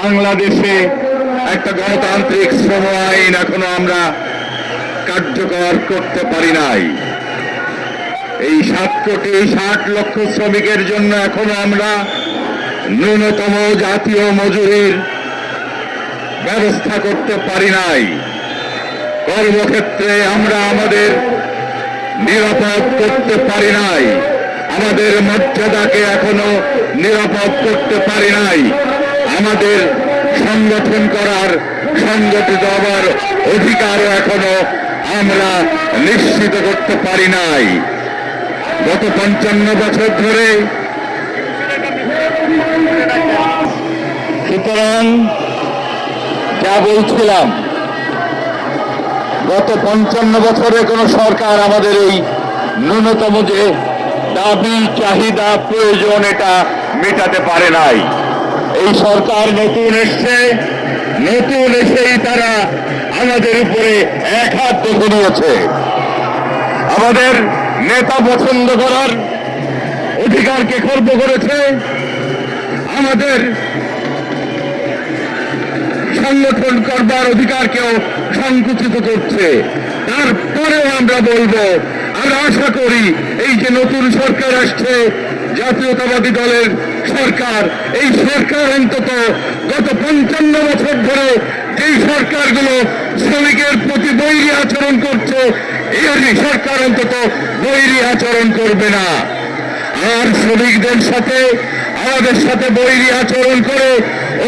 বাংলাদেশে একটা গণতান্ত্রিক শ্রম আইন এখনো আমরা কার্যকর করতে পারি নাই। এই 7 কোটি 60 লক্ষ শ্রমিকের জন্য এখনো আমরা ন্যূনতম জাতীয় মজুরির ব্যবস্থা করতে পারি নাই। কর্মক্ষেত্রে আমরা আমাদের নিরাপদ করতে পারি নাই। আমাদের মর্যাদাকে এখনো নিরাপদ করতে পারি নাই। আমাদের সংগঠন করার, সংগঠিত হবার অধিকারও এখনো আমরা নিশ্চিত করতে পারি নাই। গত 55 বছর ধরে, সুতরাং যা বলছিলাম, গত 55 বছরে কোন সরকার আমাদের এই ন্যূনতম যে দাবি, চাহিদা, প্রয়োজন এটা মেটাতে পারে নাই। এই সরকার নতুন এসছে, নতুন এসেই তারা আমাদের উপরে এক হাত দেখে নিয়েছে। আমাদের নেতা পছন্দ করার অধিকারকে খর্ব করেছে, আমাদের সংগঠন করবার অধিকারকেও সংকুচিত করছে। তারপরেও আমরা বলবো, আমরা আশা করি এই যে নতুন সরকার আসছে, জাতীয়তাবাদী দলের সরকার, এই সরকার অন্তত গত 55 বছর ধরে যেই সরকারগুলো শ্রমিকের প্রতি বৈরী আচরণ করছে, এই সরকার অন্তত বৈরী আচরণ করবে না। আর শ্রমিকদের সাথে, আমাদের সাথে বৈরী আচরণ করে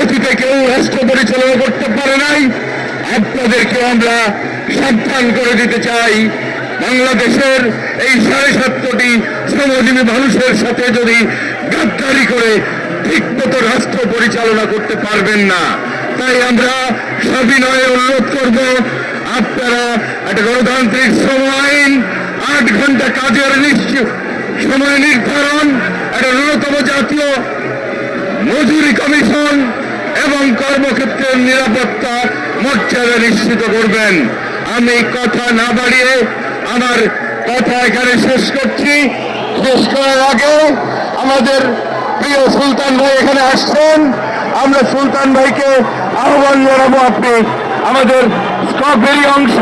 অতীতে কেউ রাষ্ট্র পরিচালনা করতে পারে নাই। আপনাদেরকে আমরা সাবধান করে দিতে চাই, বাংলাদেশের এই 7.5 কোটি শ্রমজীবী মানুষের সাথে যদি গাদ্দারি করে ঠিকমতো রাষ্ট্র পরিচালনা করতে পারবেন না। তাই আমরা সবিনয়ে অনুরোধ করব, আপনারা একটা গণতান্ত্রিক শ্রম আইন, 8 ঘন্টা কাজের সময় নির্ধারণ, একটা ন্যূনতম জাতীয় মজুরি কমিশন এবং কর্মক্ষেত্রের নিরাপত্তা মর্যাদা নিশ্চিত করবেন। আমি কথা না বাড়িয়ে আমার কথা এখানে শেষ করছি। শেষ করার আগে আমাদের প্রিয় সুলতান ভাই এখানে আসছেন, আমরা সুলতান ভাইকে আহ্বান জানাবো, আপনি আমাদের স্কপেরই অংশ,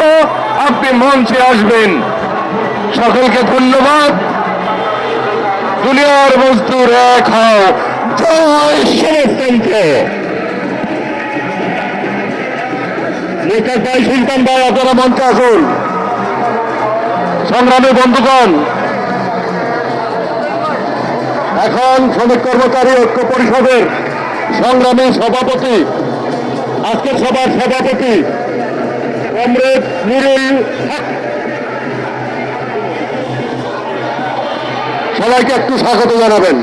আপনি মঞ্চে আসবেন। সকলকে ধন্যবাদ। দুনিয়ার মজদুর এক হও, জয় সমাজতন্ত্র। নেতার ভাই সুলতান ভাই, আপনারা মঞ্চে আসুন। সংগ্রামী বন্ধুগণ, এখন শ্রমিক কর্মচারী ঐক্য পরিষদের সংগ্রামী সভাপতি, আজকের সভার সভাপতি কমরেড নুরুল হক, সবাইকে একটু স্বাগত জানাবেন।